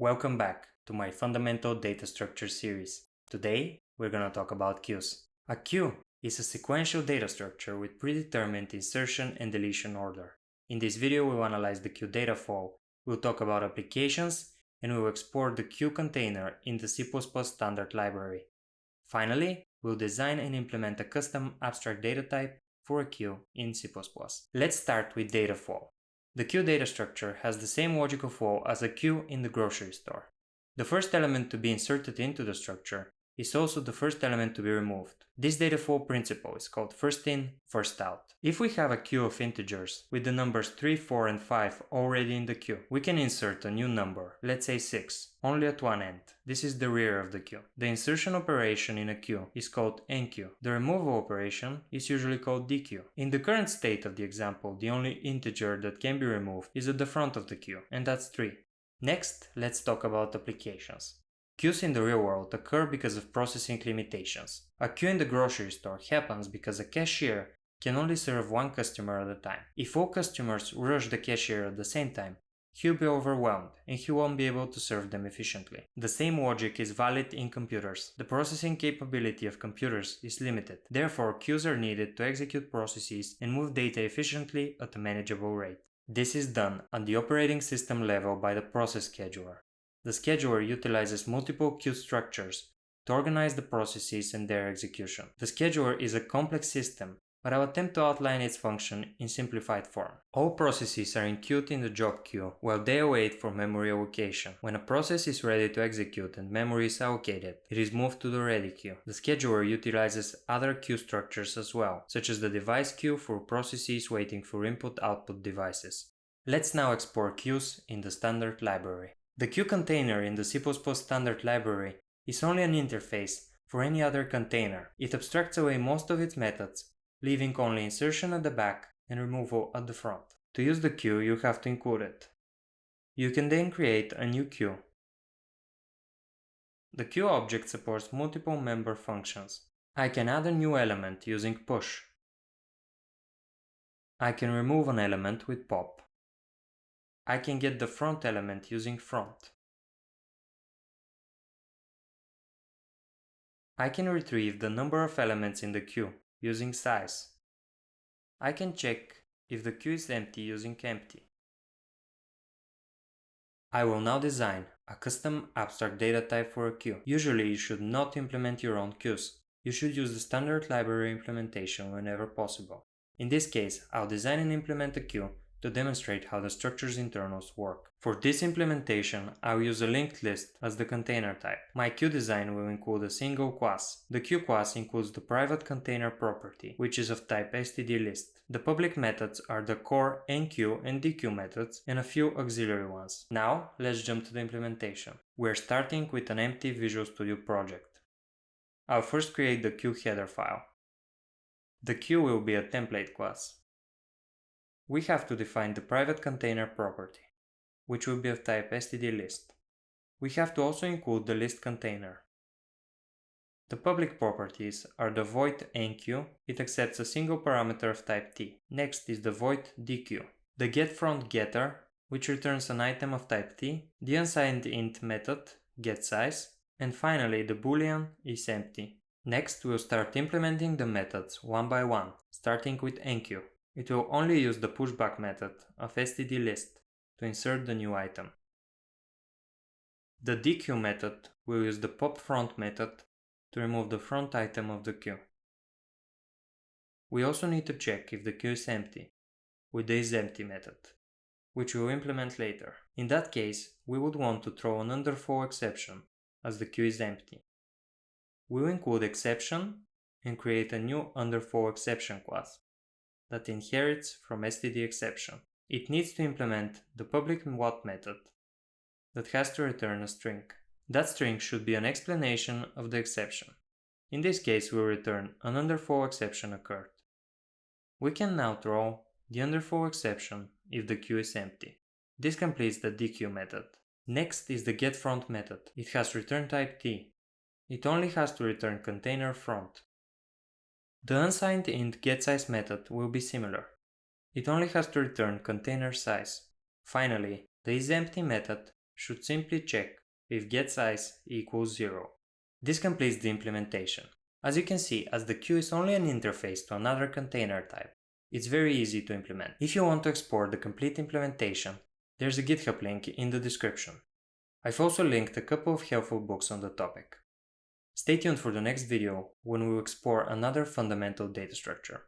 Welcome back to my Fundamental Data Structure series. Today, we're going to talk about queues. A queue is a sequential data structure with predetermined insertion and deletion order. In this video, we'll analyze the queue data flow, we'll talk about applications, and we'll export the queue container in the C++ standard library. Finally, we'll design and implement a custom abstract data type for a queue in C++. Let's start with data flow. The queue data structure has the same logical flow as a queue in the grocery store. The first element to be inserted into the structure is also the first element to be removed. This data flow principle is called first in, first out. If we have a queue of integers with the numbers 3, 4, and 5 already in the queue, we can insert a new number, let's say 6, only at one end. This is the rear of the queue. The insertion operation in a queue is called enqueue. The removal operation is usually called dequeue. In the current state of the example, the only integer that can be removed is at the front of the queue, and that's 3. Next, let's talk about applications. Queues in the real world occur because of processing limitations. A queue in the grocery store happens because a cashier can only serve one customer at a time. If all customers rush the cashier at the same time, he'll be overwhelmed and he won't be able to serve them efficiently. The same logic is valid in computers. The processing capability of computers is limited. Therefore, queues are needed to execute processes and move data efficiently at a manageable rate. This is done at the operating system level by the process scheduler. The scheduler utilizes multiple queue structures to organize the processes and their execution. The scheduler is a complex system, but I'll attempt to outline its function in simplified form. All processes are enqueued in the job queue while they await for memory allocation. When a process is ready to execute and memory is allocated, it is moved to the ready queue. The scheduler utilizes other queue structures as well, such as the device queue for processes waiting for input-output devices. Let's now export queues in the standard library. The queue container in the C++ standard library is only an interface for any other container. It abstracts away most of its methods, leaving only insertion at the back and removal at the front. To use the queue, you have to include it. You can then create a new queue. The queue object supports multiple member functions. I can add a new element using push. I can remove an element with pop. I can get the front element using front. I can retrieve the number of elements in the queue using size. I can check if the queue is empty using empty. I will now design a custom abstract data type for a queue. Usually you should not implement your own queues. You should use the standard library implementation whenever possible. In this case, I'll design and implement a queue to demonstrate how the structure's internals work. For this implementation, I'll use a linked list as the container type. My queue design will include a single class. The queue class includes the private container property, which is of type stdlist. The public methods are the core enqueue and dequeue methods and a few auxiliary ones. Now, let's jump to the implementation. We're starting with an empty Visual Studio project. I'll first create the queue header file. The queue will be a template class. We have to define the private container property, which will be of type stdlist. We have to also include the list container. The public properties are the void enqueue. It accepts a single parameter of type t. Next is the void dequeue. The getFrontGetter, which returns an item of type t, the unsigned int method getSize, and finally the boolean is empty. Next, we'll start implementing the methods one by one, starting with enqueue. It will only use the pushback method of stdlist to insert the new item. The dequeue method will use the popFront method to remove the front item of the queue. We also need to check if the queue is empty with the isEmpty method, which we'll implement later. In that case, we would want to throw an underflow exception as the queue is empty. We'll include exception and create a new underflow exception class that inherits from stdException. It needs to implement the public what method that has to return a string. That string should be an explanation of the exception. In this case, we'll return an underflow exception occurred. We can now throw the underflow exception if the queue is empty. This completes the dequeue method. Next is the getFront method. It has return type t. It only has to return container front. The unsigned int getSize method will be similar. It only has to return container size. Finally, the isEmpty method should simply check if getSize equals 0. This completes the implementation. As you can see, as the queue is only an interface to another container type, it's very easy to implement. If you want to export the complete implementation, there's a GitHub link in the description. I've also linked a couple of helpful books on the topic. Stay tuned for the next video when we'll explore another fundamental data structure.